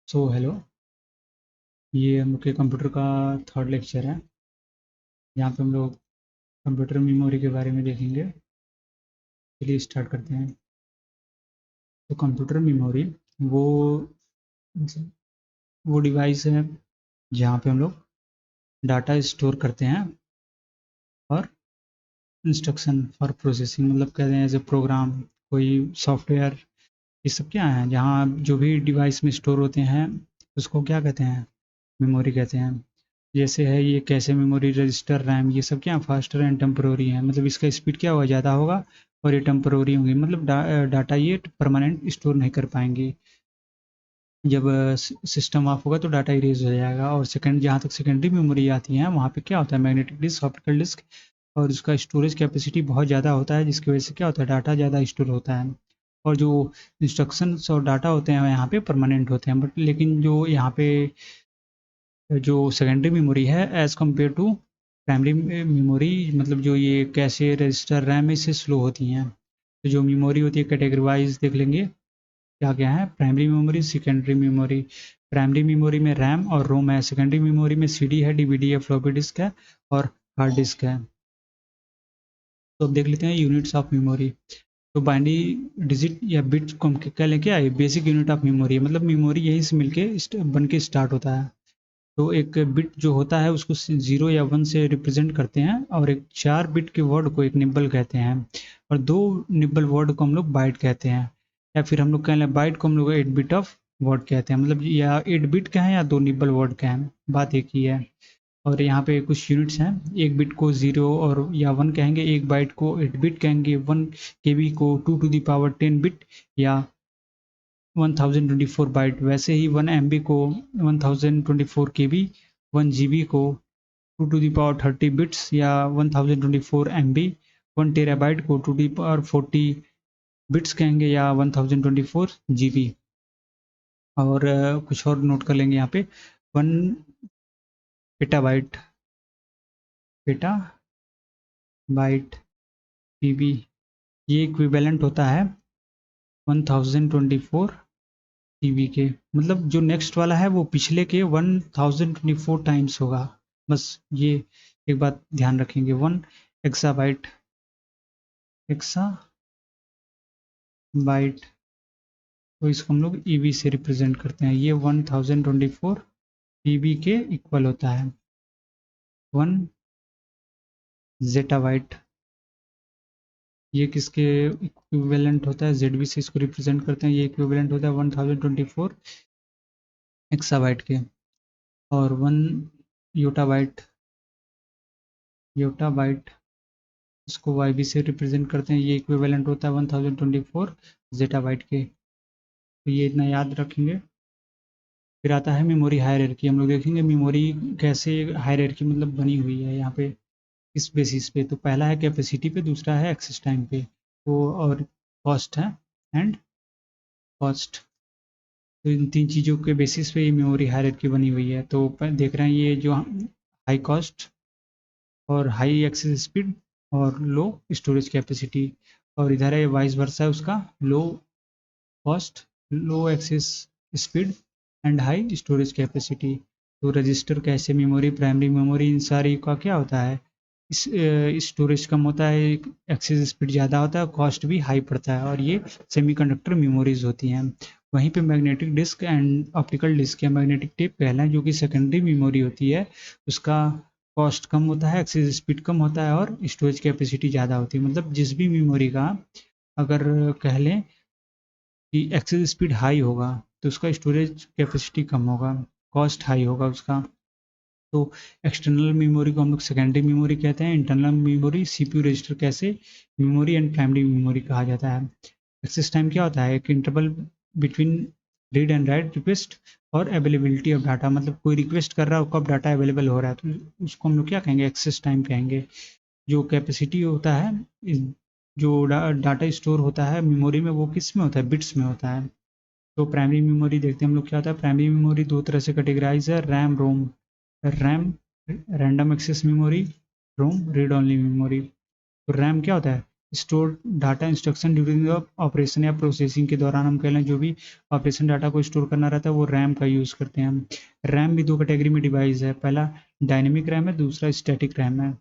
So hello. ये हम लोग के कंप्यूटर का थर्ड लेक्चर है। यहाँ पे हम लोग कंप्यूटर मेमोरी के बारे में देखेंगे। चलिए स्टार्ट करते हैं। तो कंप्यूटर मेमोरी वो वो डिवाइस है जहाँ पे हम लोग डाटा स्टोर करते हैं और इंस्ट्रक्शन फॉर प्रोसेसिंग, मतलब कहते हैं एज ए प्रोग्राम, कोई सॉफ्टवेयर, ये सब क्या है जहाँ जो भी डिवाइस में स्टोर होते हैं उसको क्या कहते हैं, मेमोरी कहते हैं। जैसे है ये कैसे मेमोरी, रजिस्टर, रैम, ये सब क्या फास्टर एंड टेम्पररी है, मतलब इसका स्पीड क्या होगा, ज़्यादा होगा और ये टेम्पररी होंगी, मतलब डाटा ये परमानेंट स्टोर नहीं कर पाएंगी। जब सिस्टम ऑफ होगा तो डाटा इरेज हो जाएगा। और सेकंड, जहाँ तक सेकेंडरी मेमोरी आती है वहाँ पे क्या होता है, मैग्नेटिक डिस्क, ऑप्टिकल डिस्क, और उसका स्टोरेज कैपेसिटी बहुत ज़्यादा होता है, जिसकी वजह से क्या होता है, डाटा ज़्यादा स्टोर होता है। और जो इंस्ट्रक्शंस और डाटा होते हैं यहाँ पे परमानेंट होते हैं, बट लेकिन जो यहाँ पे जो सेकेंडरी मेमोरी है as compare to primary memory, मतलब जो ये कैशे, रजिस्टर, रैम, इससे स्लो होती हैं। तो जो मेमोरी होती है कैटेगरी वाइज देख लेंगे क्या क्या है, primary memory, secondary memory. Primary memory में रैम और रोम है, सेकेंडरी मेमोरी में सीडी है, डीवीडी है, फ्लॉपी डिस्क है और हार्ड डिस्क है। तो अब देख लेते हैं यूनिट्स ऑफ मेमोरी। तो बाइनरी डिजिट या बिट को हम क्या लेके आए, बेसिक यूनिट ऑफ मेमोरी, मतलब मेमोरी यहीं से मिलके बन के स्टार्ट होता है। तो एक बिट जो होता है उसको 0 या 1 से रिप्रेजेंट करते हैं, और एक 4 बिट के वर्ड को एक निब्बल कहते हैं, और 2 निब्बल वर्ड को हम लोग बाइट कहते हैं। या फिर हम लोग कह लें बाइट को हम लोग 8 बिट ऑफ वर्ड कहते हैं, मतलब या 8 बिट का है या 2 निब्बल वर्ड का है, बात एक ही है। और यहाँ पे कुछ यूनिट्स हैं, एक बिट को 0 और या 1 कहेंगे, एक बाइट को 8 बिट कहेंगे, 1 केबी को 2 टू द पावर 10 बिट या 1024 बाइट। वैसे ही 1 एमबी को 1024 केबी, 1 जीबी को 2 टू दी पावर 30 बिट्स या 1024 एमबी, 1 टेराबाइट को 2 टू दी पावर 40 बिट्स कहेंगे या 1024 जीबी। और कुछ और नोट कर लेंगे यहाँ पे, 1 पेटाबाइट, पेटा बाइट पीबी, ये इक्विवेलेंट होता है 1024 टीबी के, मतलब जो नेक्स्ट वाला है वो पिछले के 1024 टाइम्स होगा। बस ये एक बात ध्यान रखेंगे। 1 एक्साबाइट, एक्सा बाइट, तो इसको हम लोग ईबी से रिप्रेजेंट करते हैं, ये 1024 टीबी के इक्वल होता है। 1 जेटाबाइट, ये किसके इक्विवेलेंट होता है, जेडबी से इसको रिप्रेजेंट करते हैं, ये इक्विवेलेंट होता है 1024 एक्साबाइट के। और 1 योटाबाइट, योटाबाइट, इसको वाई बी से रिप्रेजेंट करते हैं, ये इक्विवेलेंट होता है 1024 जेटाबाइट के। तो ये इतना याद रखेंगे। फिर आता है मेमोरी हायरार्की, हम लोग देखेंगे मेमोरी कैसे हायरार्की मतलब बनी हुई है यहाँ पे, इस बेसिस पे। तो पहला है कैपेसिटी पे, दूसरा है एक्सेस टाइम पे, तो और कॉस्ट है एंड कॉस्ट। तो इन तीन चीज़ों के बेसिस पे ये मेमोरी हायरार्की बनी हुई है। तो देख रहे हैं ये जो हाई कॉस्ट और हाई एक्सेस स्पीड और लो स्टोरेज कैपेसिटी, और इधर है वाइस वर्सा है उसका, low cost, low access speed and high storage capacity. तो register, cache memory, primary memory, इन सारी का क्या होता है, इस स्टोरेज कम होता है, एक्सेस स्पीड ज़्यादा होता है, कॉस्ट भी हाई पड़ता है, और ये सेमीकंडक्टर मेमोरीज होती हैं। वहीं पे magnetic disk and optical disk या मैग्नेटिक टेप कहलाएं, जो कि सेकेंडरी मेमोरी होती है, उसका कॉस्ट कम होता है, एक्सेस स्पीड कम होता है और स्टोरेज कैपेसिटी ज़्यादा होती है। मतलब जिस भी मेमोरी का अगर कह लें कि एक्सेस स्पीड हाई होगा तो उसका स्टोरेज कैपेसिटी कम होगा, कॉस्ट हाई होगा उसका। तो एक्सटर्नल मेमोरी को हम लोग सेकेंडरी मेमोरी कहते हैं, internal memory CPU register cache memory and primary memory कहा जाता है। एक्सेस टाइम क्या होता है, एक interval between read and right request और अवेलेबिलिटी ऑफ डाटा, मतलब कोई रिक्वेस्ट कर रहा है कब डाटा अवेलेबल हो रहा है, तो उसको हम लोग क्या कहेंगे, एक्सेस टाइम कहेंगे। जो कैपेसिटी होता है, जो डाटा स्टोर होता है मेमोरी में, वो किस में होता है, बिट्स में होता है। तो प्राइमरी मेमोरी देखते हैं हम लोग क्या होता है, प्राइमरी मेमोरी दो तरह से कैटेगराइज है, RAM ROM. RAM random access memory, ROM read only memory. तो रैम क्या होता है, store data instruction during the operation या प्रोसेसिंग के दौरान हम कह लें जो भी ऑपरेशन डाटा को स्टोर करना रहता है वो रैम का यूज़ करते हैं हम। रैम भी दो कैटेगरी में डिवाइस है, पहला डायनेमिक रैम है, दूसरा स्टैटिक रैम है।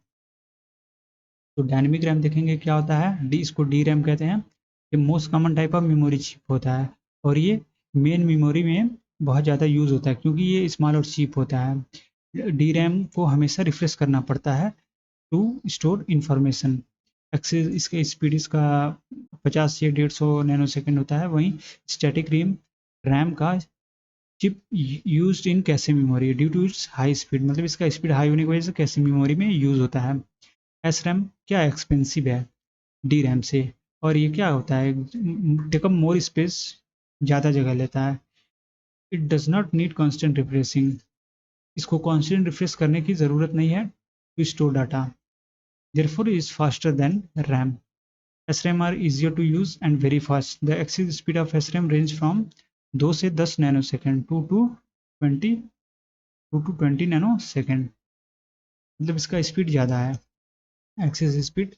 तो डायनेमिक रैम देखेंगे क्या होता है, इसको डी रैम कहते हैं। ये most common type of memory chip होता है और ये मेन मेमोरी में बहुत ज़्यादा यूज़ होता है क्योंकि ये स्मॉल और चीप होता है। डी रैम को हमेशा रिफ्रेश करना पड़ता है टू स्टोर इंफॉर्मेशन। एक्सेस इसके स्पीड इसका 50 से 150 नैनो सेकेंड होता है। वहीं स्टैटिक रैम का chip used in cache memory due to its high speed, मतलब इसका स्पीड हाई होने की वजह से कैशे मेमोरी में यूज़ होता है। एस रैम क्या एक्सपेंसिव है डी रैम से, और ये क्या होता है, टेक अप मोर स्पेस, ज़्यादा जगह लेता है। It does not need constant refreshing, इसको कॉन्स्टेंट रिफ्रेश करने की ज़रूरत नहीं है to store data, therefore is faster than RAM. SRAM are easier to use and very fast. The access speed of SRAM range from 2 से 10 nanosecond 2 to 20 nanosecond, मतलब इसका speed ज़्यादा है। एक्सेस स्पीड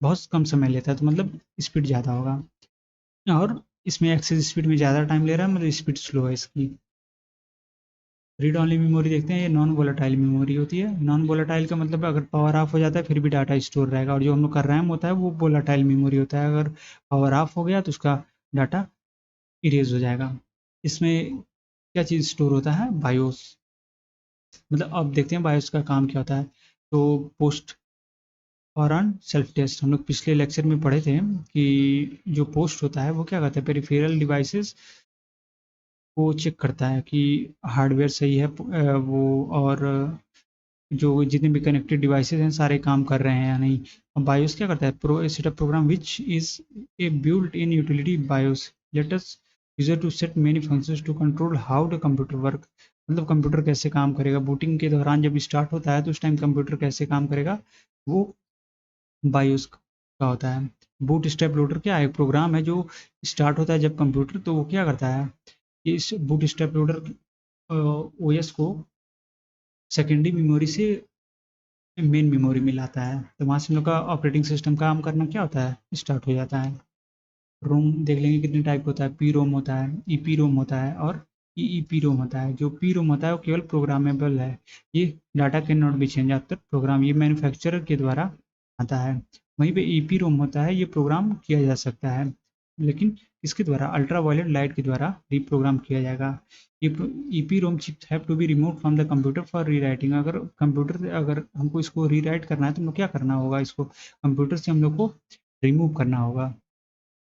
बहुत कम समय लेता है तो मतलब स्पीड ज़्यादा होगा, और इसमें एक्सेस स्पीड में ज़्यादा टाइम ले रहा है, मतलब स्पीड स्लो है इसकी। रीड ऑनली मेमोरी देखते हैं, ये नॉन वोलेटाइल मेमोरी होती है। नॉन वोलेटाइल का मतलब अगर पावर ऑफ हो जाता है फिर भी डाटा स्टोर रहेगा, और जो हम लोग का रैम होता है वो वोलेटाइल मेमोरी होता है, अगर पावर ऑफ हो गया तो उसका डाटा इरेज हो जाएगा। इसमें क्या चीज़ स्टोर होता है, बायोस, मतलब अब देखते हैं बायोस का काम क्या होता है। तो पोस्ट और ऑन सेल्फ टेस्ट, हम लोग पिछले लेक्चर में पढ़े थे कि जो पोस्ट होता है वो क्या करता है, पेरिफेरल डिवाइसेस को चेक करता है कि हार्डवेयर सही है वो, और जो जितने भी कनेक्टेड डिवाइसेस हैं सारे काम कर रहे हैं या नहीं। अब बायोस क्या करता है, setup program which is a built in utility BIOS let us user to set many functions to control how the computer work, मतलब कंप्यूटर कैसे काम करेगा बूटिंग के दौरान, जब स्टार्ट होता है तो उस टाइम कंप्यूटर कैसे काम करेगा वो बायोस का होता है। बूट स्टेप लोडर क्या है, एक प्रोग्राम है जो स्टार्ट होता है जब कंप्यूटर, तो वो क्या करता है, इस बूट स्टेप लोडर ओएस को सेकेंडरी मेमोरी से मेन मेमोरी में लाता है, तो वहाँ से हम लोग का ऑपरेटिंग सिस्टम काम करना क्या होता है, स्टार्ट हो जाता है। रोम देख लेंगे कितने टाइप होता है, पी रोम होता है, ई पी रोम होता है और ई ई पी रोम होता है। जो पी रोम होता है वो केवल प्रोग्रामेबल है, ये data can not be change after program, ये मैन्युफैक्चरर के द्वारा आता है। वहीं पे ई पी रोम होता है, ये प्रोग्राम किया जा सकता है लेकिन इसके द्वारा अल्ट्रा वायलेट लाइट के द्वारा रिप्रोग्राम किया जाएगा। E P ROM chip have to be remove from the computer for re writing, अगर कंप्यूटर से अगर हमको इसको री राइट करना है तो हम लोग क्या करना होगा, इसको कंप्यूटर से हम लोग को रिमूव करना होगा।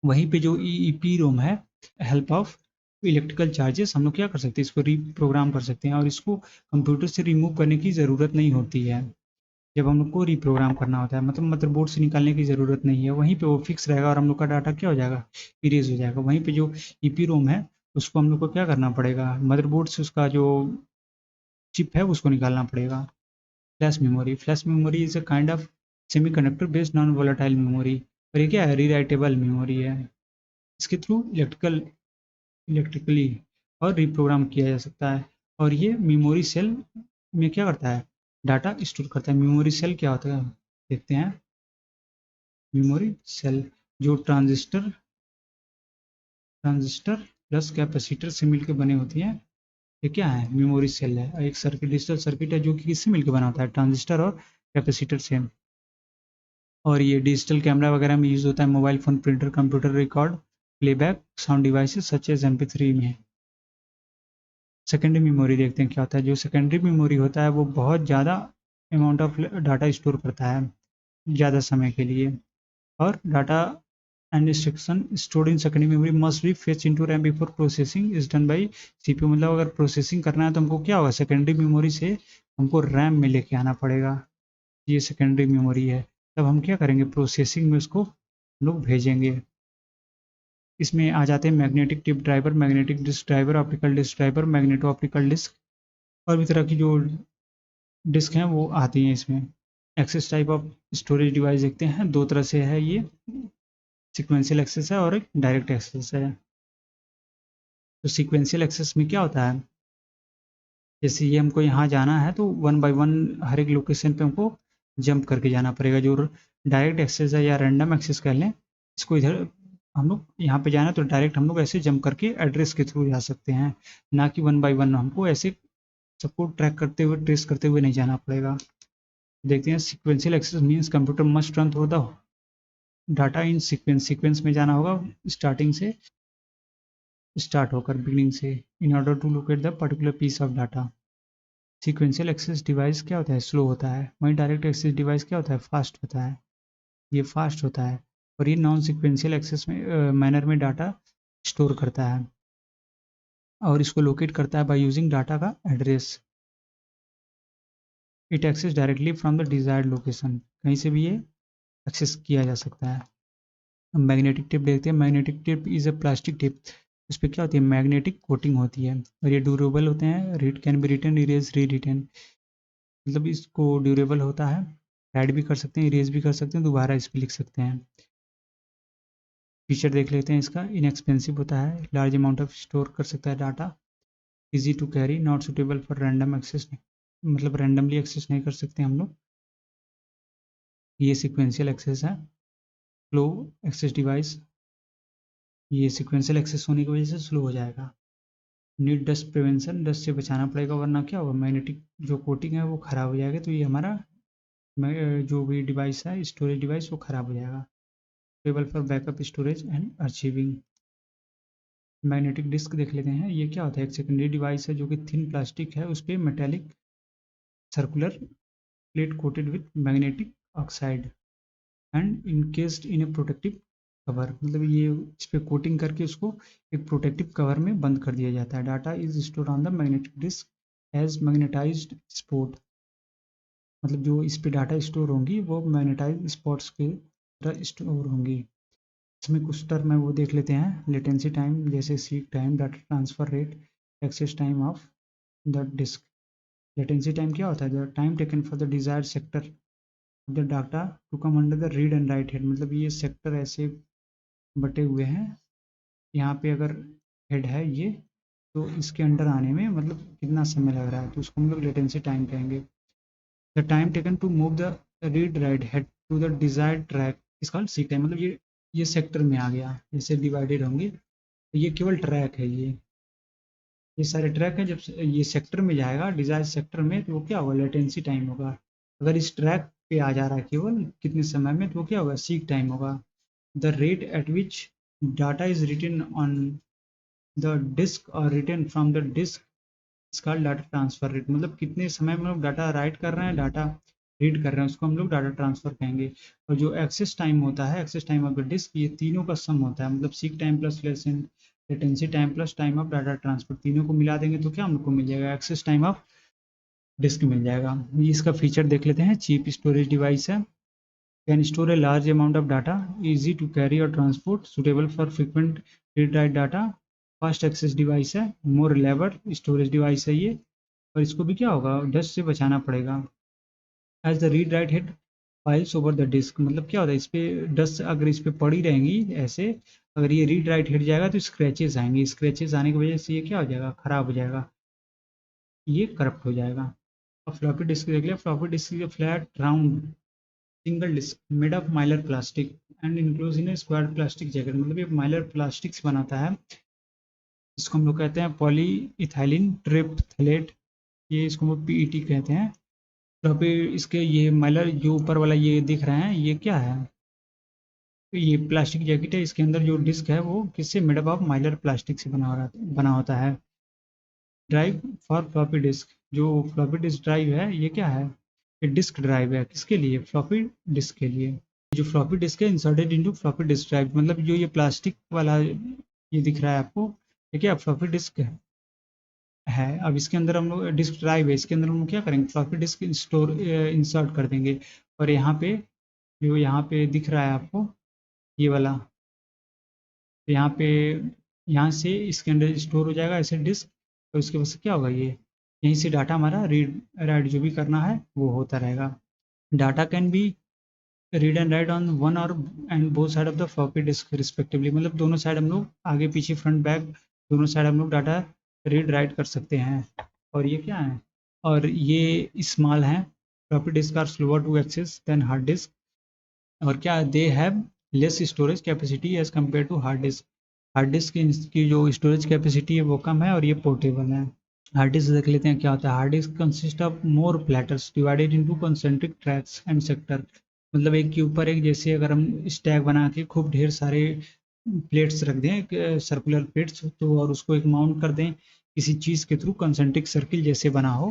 वहीं पे जो ई पी रोम है, हेल्प ऑफ इलेक्ट्रिकल चार्जेस, हम लोग क्या कर सकते हैं, इसको रीप्रोग्राम कर सकते हैं और इसको कंप्यूटर से रिमूव करने की ज़रूरत नहीं होती है जब हम लोग को रीप्रोग्राम करना होता है, मतलब मदरबोर्ड से निकालने की ज़रूरत नहीं है, वहीं पे वो फिक्स रहेगा और हम लोग का डाटा क्या हो जाएगा, इरेज हो जाएगा। वहीं पे जो ई पी रोम है उसको हम लोग को क्या करना पड़ेगा, मदरबोर्ड से उसका जो चिप है उसको निकालना पड़ेगा। Flash memory is a kind of semiconductor based non volatile memory, और ये क्या है, रीराइटेबल मेमोरी है, इसके थ्रू इलेक्ट्रिकली और रिप्रोग्राम किया जा सकता है। और ये मेमोरी सेल में क्या करता है, डाटा स्टोर करता है। मेमोरी सेल क्या होता है देखते हैं। मेमोरी सेल जो ट्रांजिस्टर प्लस कैपेसिटर से मिलकर बने होती है, ये क्या है, मेमोरी सेल है। एक सर्किट, डिजिटल सर्किट है जो कि किससे मिलकर बना होता है, ट्रांजिस्टर और कैपेसिटर से। और ये डिजिटल कैमरा वगैरह में यूज़ होता है, mobile phone, printer, computer, record, playback, sound devices such as MP3 में। सेकेंडरी मेमोरी देखते हैं क्या होता है। जो सेकेंडरी मेमोरी होता है वो बहुत ज़्यादा अमाउंट ऑफ डाटा स्टोर करता है ज़्यादा समय के लिए, और data and instruction stored in secondary memory must be fetch into RAM before processing is done by CPU, मतलब अगर प्रोसेसिंग करना है तो हमको क्या होगा, सेकेंडरी मेमोरी से हमको रैम में लेके आना पड़ेगा, ये सेकेंडरी मेमोरी है। तब हम क्या करेंगे, प्रोसेसिंग में उसको लोग भेजेंगे। इसमें आ जाते हैं magnetic tape driver, magnetic disk driver, optical disk driver, magneto optical disk, और भी तरह की जो डिस्क हैं वो आती हैं इसमें। Access type of storage device देखते हैं, दो तरह से है ये, सीक्वेंशियल एक्सेस है और एक डायरेक्ट एक्सेस है। तो सीक्वेंशियल एक्सेस में क्या होता है, जैसे ये हमको यहाँ जाना है तो वन बाय वन हर एक लोकेशन पे हमको जंप करके जाना पड़ेगा, जो डायरेक्ट एक्सेस है या रैंडम एक्सेस कह लें, इसको इधर हम लोग यहाँ पे जाना तो डायरेक्ट हम लोग ऐसे जंप करके एड्रेस के थ्रू जा सकते हैं, ना कि वन बाय वन हमको ऐसे सबको ट्रैक करते हुए ट्रेस करते हुए नहीं जाना पड़ेगा। देखते हैं sequential access means computer must run through the data in sequence, sequence में जाना होगा स्टार्टिंग से, स्टार्ट होकर बिगिनिंग से, in order to locate the particular piece of data. Sequential access device क्या होता है, स्लो होता है, वहीं डायरेक्ट एक्सेस डिवाइस क्या होता है, फास्ट होता है, ये फास्ट होता है, और ये नॉन सिक्वेंशियल एक्सेस में मैनर में डाटा स्टोर करता है और इसको लोकेट करता है बाय यूजिंग डाटा का address. It access directly from the desired location, कहीं से भी ये एक्सेस किया जा सकता है। मैग्नेटिक टेप देखते हैं, magnetic tape is a plastic tape, उस पर क्या होती है, मैग्नेटिक कोटिंग होती है और ये ड्यूरेबल होते हैं, read can be written erase re written, मतलब इसको ड्यूरेबल होता है, राइट भी कर सकते हैं, इरेज भी कर सकते हैं, दोबारा इस पर लिख सकते हैं। फीचर देख लेते हैं इसका, इनएक्सपेंसिव होता है, लार्ज अमाउंट ऑफ स्टोर कर सकता है data, easy to carry, not suitable for random access, मतलब रैंडमली एक्सेस नहीं कर सकते हम लोग। ये सिक्वेंशियल एक्सेस है, फ्लो एक्सेस डिवाइस, ये सिक्वेंशियल एक्सेस होने की वजह से स्लो हो जाएगा। नीड डस्ट प्रिवेंशन, डस्ट से बचाना पड़ेगा वरना क्या होगा, मैग्नेटिक जो कोटिंग है वो ख़राब हो जाएगा, तो ये हमारा जो भी डिवाइस है स्टोरेज डिवाइस वो ख़राब हो जाएगा। Table for backup storage and archiving. Magnetic disk देख लेते हैं, ये क्या होता है, एक सेकेंडरी डिवाइस है जो कि थिन प्लास्टिक है, उस पर metallic circular plate coated with magnetic oxide and encased in a protective cover, मतलब ये इस पर कोटिंग करके उसको एक प्रोटेक्टिव कवर में बंद कर दिया जाता है। Data is store on the magnetic disk as magnetized spot, मतलब जो इस पे डाटा स्टोर होंगी वो मैग्नेटाइज स्पॉट्स के तरह स्टोर होंगी। इसमें कुछ टर्म है वो देख लेते हैं, लेटेंसी टाइम जैसे seek time, data transfer rate, access time of the disk. Latency time क्या होता है, the time taken for the desired sector the data to come under the read and write head, मतलब ये sector ऐसे बटे हुए हैं, यहाँ पे अगर हेड है ये, तो इसके अंडर आने में मतलब कितना समय लग रहा है, तो उसको हम लोग लेटेंसी टाइम कहेंगे। The time taken to move the read write head to the desired track is called seek time, मतलब ये सेक्टर में आ गया, जैसे डिवाइडेड होंगे, तो ये केवल ट्रैक है, ये सारे ट्रैक हैं, जब ये सेक्टर में जाएगा डिजायर सेक्टर में तो वो क्या होगा, लेटेंसी टाइम होगा। अगर इस ट्रैक पे आ जा रहा है केवल कितने समय में, तो वो क्या होगा, सीक टाइम होगा। The rate at which data is written on the disk और written from the disk is called data transfer rate, मतलब कितने समय में लोग डाटा राइट कर रहे हैं, डाटा रीड कर रहे हैं, उसको हम लोग डाटा ट्रांसफर कहेंगे। और जो एक्सेस टाइम होता है, access time of the disk, ये तीनों का सम होता है, मतलब seek time plus latency time plus time of data transfer, तीनों को मिला देंगे तो क्या हमको मिल जाएगा, एक्सेस टाइम ऑफ डिस्क मिल जाएगा। ये इसका फीचर देख लेते हैं, चीप स्टोरेज डिवाइस है, can store a large amount of data, easy to carry और transport, suitable for frequent read write data, fast access device है, मोर रिलायबल स्टोरेज डिवाइस है ये, और इसको भी क्या होगा, डस्ट से बचाना पड़ेगा। As the read write head flies over the disk, मतलब क्या होता है, इस पर डस्ट अगर इस पर पड़ी रहेंगी ऐसे, अगर ये रीड राइट हेड जाएगा तो स्क्रैचेस आएंगे, स्क्रैचेस आने की वजह से ये क्या हो जाएगा, खराब हो जाएगा, ये करप्ट हो जाएगा। अब फ्लॉपी डिस्क देख लिया, floppy disk is flat round single disk made of mylar plastic and enclose in square plastic jacket, मतलब ये माइलर प्लास्टिक से बनाता है, इसको हम लोग कहते हैं पॉली इथाइलिन ट्रिप्थलेट, ये इसको हम लोग पीईटी कहते हैं। तो फिर इसके ये माइलर जो ऊपर वाला ये दिख रहे हैं ये क्या है, ये प्लास्टिक जैकेट है, इसके अंदर जो डिस्क है वो किससे made up of mylar plastic से बना होता है। ड्राइव फॉर फ्लॉपी डिस्क, जो फ्लॉपी डिस्क ड्राइव है ये क्या है, ये डिस्क ड्राइव है, किसके लिए, फ्लॉपी डिस्क के लिए। जो फ्लॉपी डिस्क है inserted into floppy disk drive, मतलब जो ये प्लास्टिक वाला ये दिख रहा है आपको, ये क्या फ्लॉपी डिस्क है। अब इसके अंदर हम लोग डिस्क ड्राइव है, इसके अंदर हम लोग क्या करेंगे, फ्लॉपी डिस्क स्टोर इंसर्ट कर देंगे, और यहाँ पे जो यहाँ पे दिख रहा है आपको ये वाला, तो यहाँ पे यहाँ से इसके अंदर स्टोर हो जाएगा ऐसे डिस्क, और उसके बाद से क्या होगा, ये यहीं से डाटा हमारा रीड राइट जो भी करना है वो होता रहेगा। Data can be read and write on one और and both side of the floppy disk respectively, मतलब दोनों साइड हम लोग आगे पीछे फ्रंट बैक दोनों साइड हम लोग डाटा रीड राइट कर सकते हैं। और ये क्या है, और ये स्मॉल है, floppy disk are slower to access than hard disk, और क्या they have less storage capacity as compare to hard disk. Hard disk की जो स्टोरेज कैपेसिटी है वो कम है और ये पोर्टेबल है। हार्ड डिस्क देख लेते हैं क्या होता है। Hard disk consist of more platters divided into concentric tracks and sector. मतलब एक के ऊपर एक, जैसे अगर हम स्टैक बना के खूब ढेर सारे प्लेट्स रख दें, सर्कुलर प्लेट्स, तो और उसको एक माउंट कर दें किसी चीज़ के थ्रू, कंसेंट्रिक सर्किल जैसे बना हो,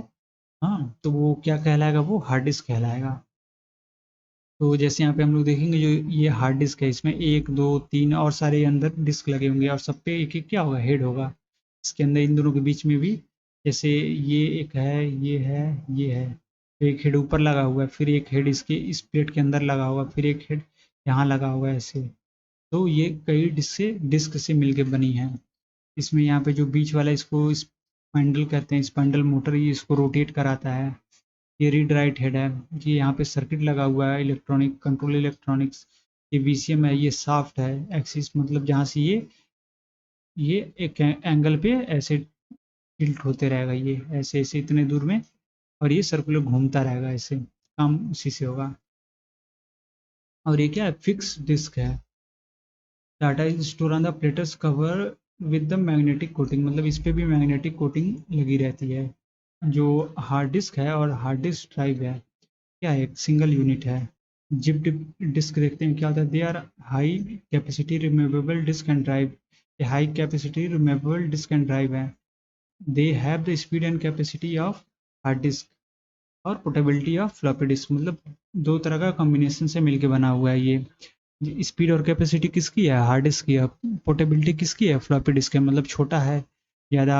हाँ, तो वो क्या कहलाएगा, वो हार्ड डिस्क कहलाएगा। तो जैसे यहाँ पे हम लोग देखेंगे जो ये हार्ड डिस्क है, इसमें 1 2 3 और सारे अंदर डिस्क लगे होंगे और सब पे एक एक क्या होगा, हेड होगा। इसके अंदर इन दोनों के बीच में भी, जैसे ये एक है, ये है, ये है, तो एक हेड ऊपर लगा हुआ है, फिर एक हेड इसके इस प्लेट के अंदर लगा हुआ है, फिर एक हेड यहाँ लगा हुआ है ऐसे। तो ये कई डिस्क से मिलके बनी है। इसमें यहाँ पे जो बीच वाला, इसको स्पाइंडल कहते हैं, स्पाइंडल मोटर, ये इसको रोटेट कराता है। ये रीड राइट हेड है, ये यहाँ पे सर्किट लगा हुआ है, इलेक्ट्रॉनिक कंट्रोल इलेक्ट्रॉनिक्स। ये वीसीएम है, ये साफ्ट है, एक्सिस मतलब जहाँ से ये एक एंगल पे ऐसे टिल्ट होते रहेगा, ये ऐसे ऐसे इतने दूर में, और ये सर्कुलर घूमता रहेगा ऐसे, काम उसी से होगा। और ये क्या है, फिक्स डिस्क है। Data is store on the platters cover with the magnetic coating, मतलब इस पे भी मैग्नेटिक कोटिंग लगी रहती है। जो हार्ड डिस्क है और हार्ड डिस्क ड्राइव है, क्या है, एक सिंगल यूनिट है। जिप डिस्क देखते हैं क्या होता है। They are high capacity removable disk and drive. ये high capacity removable disk and drive है। They have the speed and capacity of hard disk और पोर्टेबिलिटी ऑफ फ्लॉपी डिस्क, मतलब दो तरह का कॉम्बिनेशन से मिलके बना हुआ है ये। स्पीड और कैपेसिटी किसकी है, हार्ड डिस्क की है। पोर्टेबिलिटी किसकी है, फ्लॉपी डिस्क है, मतलब छोटा है, ज़्यादा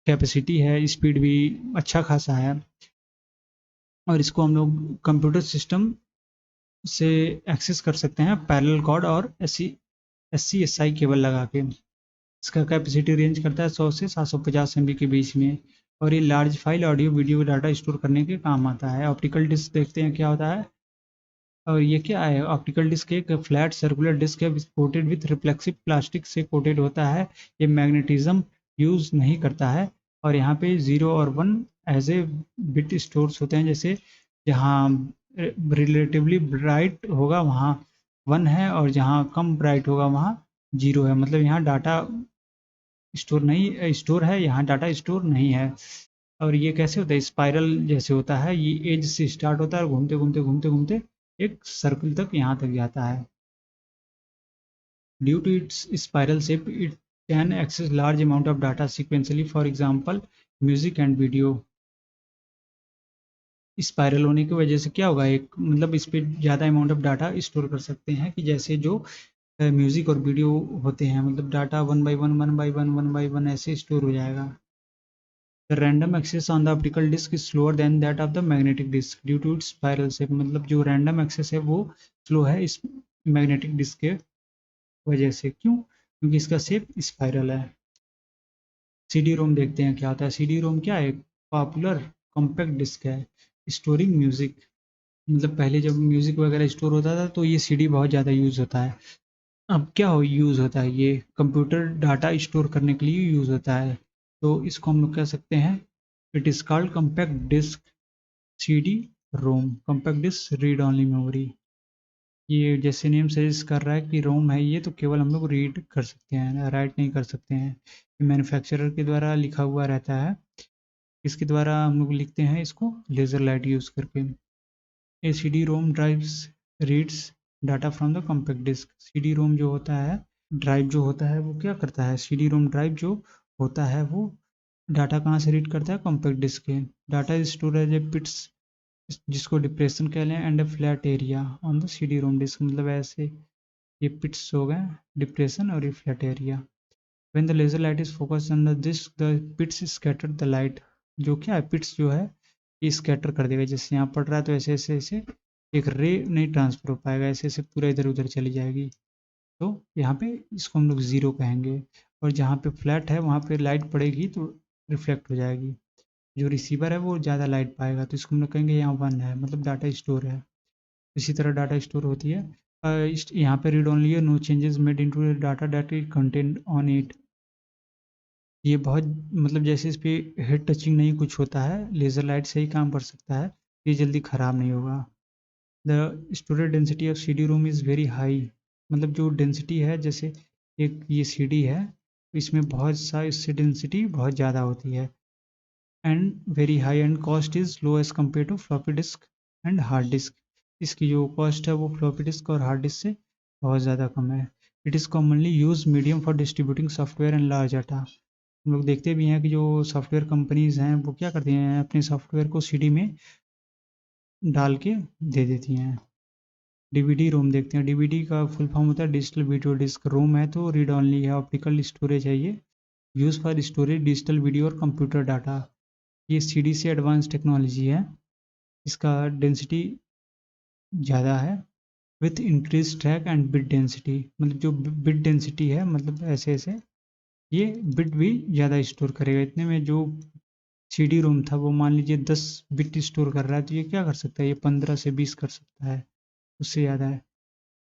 कैपेसिटी है, स्पीड भी अच्छा खासा है। और इसको हम लोग कंप्यूटर सिस्टम से एक्सेस कर सकते हैं पैरेलल कॉर्ड और SCSI केबल लगा के। इसका कैपेसिटी रेंज करता है 100 से 750 MB के बीच में। और ये large file audio video data store करने के काम आता है। ऑप्टिकल डिस्क देखते हैं क्या होता है। और ये क्या है, ऑप्टिकल डिस्क एक फ्लैट सर्कुलर डिस्क है कोटेड विथ रिफ्लेक्सिव प्लास्टिक से कोटेड होता है। ये मैग्नेटिज्म यूज़ नहीं करता है। और यहाँ पे 0 और 1 एज ए बिट स्टोर्स होते हैं। जैसे जहाँ रिलेटिवली ब्राइट होगा वहाँ 1 है, और जहाँ कम ब्राइट होगा वहाँ 0 है। मतलब यहाँ डाटा स्टोर है, यहाँ डाटा स्टोर नहीं है। और ये कैसे होता है, स्पाइरल जैसे होता है। ये एज से स्टार्ट होता है और घूमते घूमते घूमते घूमते एक सर्कल तक यहाँ तक जाता है। Due to its spiral shape it can access large amount of data sequentially, for example music and video. Spiral होने की वजह से क्या होगा, एक मतलब इस पे ज़्यादा अमाउंट ऑफ डाटा स्टोर कर सकते हैं, कि जैसे जो म्यूजिक और वीडियो होते हैं, मतलब data one by one, one by one, one by one ऐसे स्टोर हो जाएगा। The random access on the optical disc is slower than that of the magnetic disc due to its spiral shape। मतलब जो random access है वो slow है इस magnetic disk के वजह से। क्यों, क्योंकि इसका शेप स्पाइरल है। सीडी रोम देखते हैं क्या होता है। सीडी रोम क्या है, पॉपुलर कॉम्पैक्ट डिस्क है स्टोरिंग म्यूजिक। मतलब पहले जब म्यूजिक वगैरह स्टोर होता था तो ये सीडी बहुत ज़्यादा यूज़ होता है। अब क्या हो यूज़ होता है, ये कंप्यूटर डाटा स्टोर करने के लिए यूज़ होता है। तो इसको हम लोग कह सकते हैं, it is called compact disk CD ROM. Compact disk read only memory. ये जैसे नेम सजेस्ट कर रहा है कि रोम है ये, तो केवल हम लोग रीड कर सकते हैं, राइट नहीं कर सकते हैं। ये मैन्युफैक्चरर के द्वारा लिखा हुआ रहता है। इसके द्वारा हम लोग लिखते हैं इसको लेज़र लाइट यूज़ करके। A C D ROM drives reads data from the compact disk. C D ROM जो होता है, ड्राइव जो होता है वो क्या करता है, सी डी रोम ड्राइव जो होता है वो डाटा कहाँ से रीड करता है, कॉम्पैक्ट डिस्क के। Data is store as a bits, जिसको डिप्रेशन कह लें, and a flat area on the C D ROM disk. मतलब ऐसे ये पिट्स हो गए, डिप्रेशन और ये flat area. When the laser light is focused on the disk the pits scatter the light. जो क्या है, पिट्स जो है ये स्कैटर कर देगा। जैसे यहाँ पड़ रहा है तो ऐसे ऐसे ऐसे एक रे नहीं ट्रांसफर हो पाएगा, ऐसे ऐसे पूरा इधर उधर चली जाएगी। तो यहाँ पे इसको हम लोग ज़ीरो कहेंगे। और जहाँ पे फ्लैट है वहाँ पे लाइट पड़ेगी तो रिफ्लेक्ट हो जाएगी। जो रिसीवर है वो ज़्यादा लाइट पाएगा, तो इसको हम लोग कहेंगे यहाँ 1 है, मतलब डाटा स्टोर है। इसी तरह डाटा स्टोर होती है। यहाँ पे रीड ओनली है, no changes made into data that is content on it. ये बहुत मतलब जैसे इस पे हेड टचिंग नहीं कुछ होता है, लेज़र लाइट से ही काम कर सकता है, ये जल्दी ख़राब नहीं होगा। The storage density of CD ROM is very high, मतलब जो डेंसिटी है, जैसे एक ये CD है, इसमें बहुत सा इससे डेंसिटी बहुत ज़्यादा होती है, and very high, and cost is low as compare to floppy disk and hard disk. इसकी जो कॉस्ट है वो फ्लॉपी डिस्क और हार्ड डिस्क से बहुत ज़्यादा कम है। It is commonly use medium for distributing software and large data. हम लोग देखते भी हैं कि जो सॉफ्टवेयर कंपनीज़ हैं वो क्या करती हैं, अपने सॉफ्टवेयर को CD में डाल के दे देती हैं। DVD रोम देखते हैं। DVD का फुल फॉर्म होता है डिजिटल वीडियो डिस्क। रोम है तो रीड ऑनली है, ऑप्टिकल स्टोरेज है ये, use for storage digital video और कंप्यूटर डाटा। ये CD से एडवांस टेक्नोलॉजी है, इसका डेंसिटी ज़्यादा है with increase track and bit density, मतलब जो बिट डेंसिटी है, मतलब ऐसे ऐसे ये बिट भी ज़्यादा स्टोर करेगा। इतने में जो CD रोम था वो मान लीजिए 10 बिट स्टोर कर रहा है, तो ये क्या कर सकता है, ये 15 से 20 कर सकता है, उससे ज़्यादा है।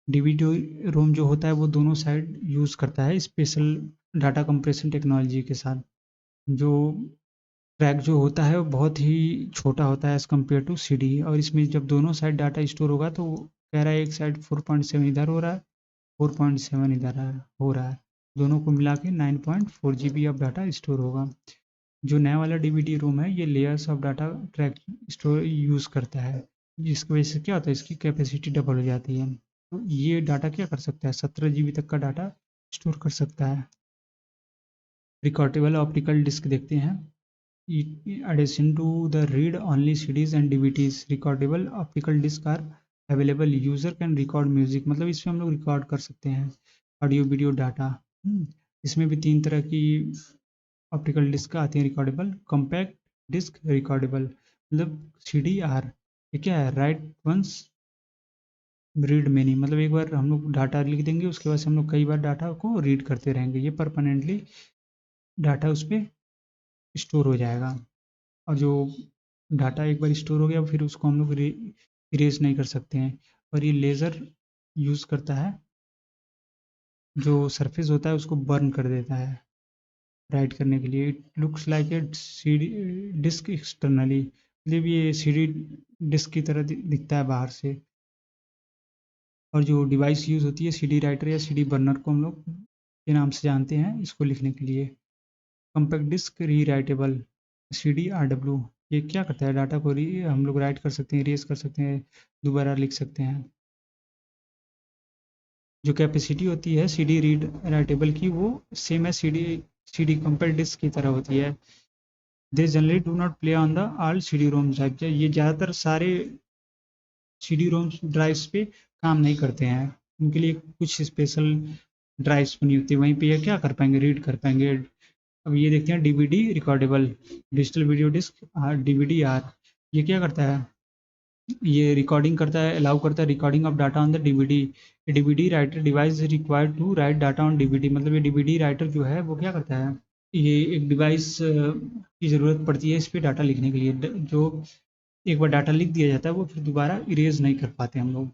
DVD रोम जो होता है वो दोनों साइड यूज़ करता है स्पेशल डाटा कंप्रेशन टेक्नोलॉजी के साथ। जो ट्रैक जो होता है वो बहुत ही छोटा होता है एज़ कम्पेयर टू CD, और इसमें जब दोनों साइड डाटा स्टोर होगा तो कह रहा है एक साइड 4.7 इधर हो रहा है, 4.7 इधर हो रहा है, दोनों को मिला के 9.4 GB ऑफ डाटा स्टोर होगा। जो नया वाला DVD रोम है ये layers of data track store use करता है, जिसकी वजह से क्या होता है, इसकी कैपेसिटी डबल हो जाती है। तो ये डाटा क्या कर सकता है, 17 GB तक का डाटा स्टोर कर सकता है। रिकॉर्डेबल ऑप्टिकल डिस्क देखते हैं। Addition to the read-only CDs and DVDs, recordable optical disc are available. User can record music, मतलब इसमें हम लोग रिकॉर्ड कर सकते हैं ऑडियो वीडियो डाटा। इसमें भी 3 तरह की ऑप्टिकल डिस्क आती हैं रिकॉर्डेबल, कॉम्पैक्ट डिस्क, रिकॉर्डेबल, मतलब CDR। ये क्या है, राइट वंस रीड मेनी, मतलब एक बार हम लोग डाटा लिख देंगे उसके बाद से हम लोग कई बार डाटा को रीड करते रहेंगे, ये परमानेंटली डाटा उस पर स्टोर हो जाएगा। और जो डाटा एक बार स्टोर हो गया फिर उसको हम लोग इरेज नहीं कर सकते हैं। और ये लेज़र यूज़ करता है, जो सरफेस होता है उसको बर्न कर देता है राइट करने के लिए। It looks like a CD disk externally, मतलब ये CD डिस्क की तरह दिखता है बाहर से। और जो डिवाइस यूज़ होती है CD राइटर या CD बर्नर को हम लोग के नाम से जानते हैं इसको लिखने के लिए। कॉम्पैक्ट डिस्क री राइटेबल, CDRW, ये क्या करता है, डाटा को हम लोग राइट कर सकते हैं, इरेज कर सकते हैं, दोबारा लिख सकते हैं। जो कैपेसिटी होती है CD रीड राइटेबल की वो सेम है CD कॉम्पैक्ट डिस्क की तरह होती है। They generally do not play on the all CD ROM drive, ये ज़्यादातर सारे CD रोम ड्राइव्स पे काम नहीं करते हैं, उनके लिए कुछ स्पेशल ड्राइव्स बनी होती है, वहीं पे ये क्या कर पाएंगे, रीड कर पाएंगे। अब ये देखते हैं DVD recordable digital video disk DVDR, ये क्या करता है, ये रिकॉर्डिंग करता है, अलाउ करता है recording of data on the DVD। DVD writer device required to write data on DVD, मतलब ये DVD राइटर जो है वो क्या करता है, ये एक डिवाइस की ज़रूरत पड़ती है इस पर डाटा लिखने के लिए, जो एक बार डाटा लिख दिया जाता है वो फिर दोबारा इरेज नहीं कर पाते हम लोग।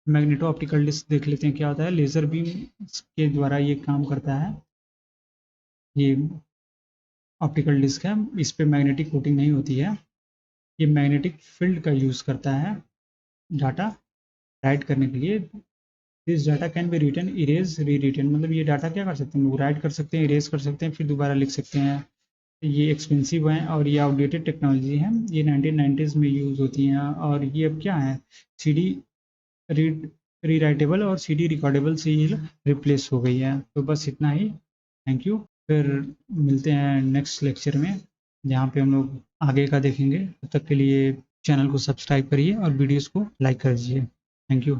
मैग्नेटो ऑप्टिकल डिस्क देख लेते हैं क्या होता है, लेज़र बीम के द्वारा ये काम करता है। ये ऑप्टिकल डिस्क है, इस पर मैग्नेटिक कोटिंग नहीं होती है, ये मैग्नेटिक फील्ड का यूज़ करता है डाटा राइट करने के लिए। This data can be written erase re written, मतलब ये डाटा क्या कर सकते हैं, लोग राइट कर सकते हैं, इरेज कर सकते हैं, फिर दोबारा लिख सकते हैं। ये एक्सपेंसिव हैं और ये आउटडेटेड टेक्नोलॉजी है, ये 1990s में यूज़ होती हैं। और ये अब क्या है, CD रीड री राइटेबल और CD रिकॉर्डेबल से ये रिप्लेस हो गई है। तो बस इतना ही, थैंक यू। फिर मिलते हैं नेक्स्ट लेक्चर में जहाँ पे हम लोग आगे का देखेंगे। तब तक के लिए चैनल को सब्सक्राइब करिए और वीडियोस को लाइक कर दीजिए। Thank you.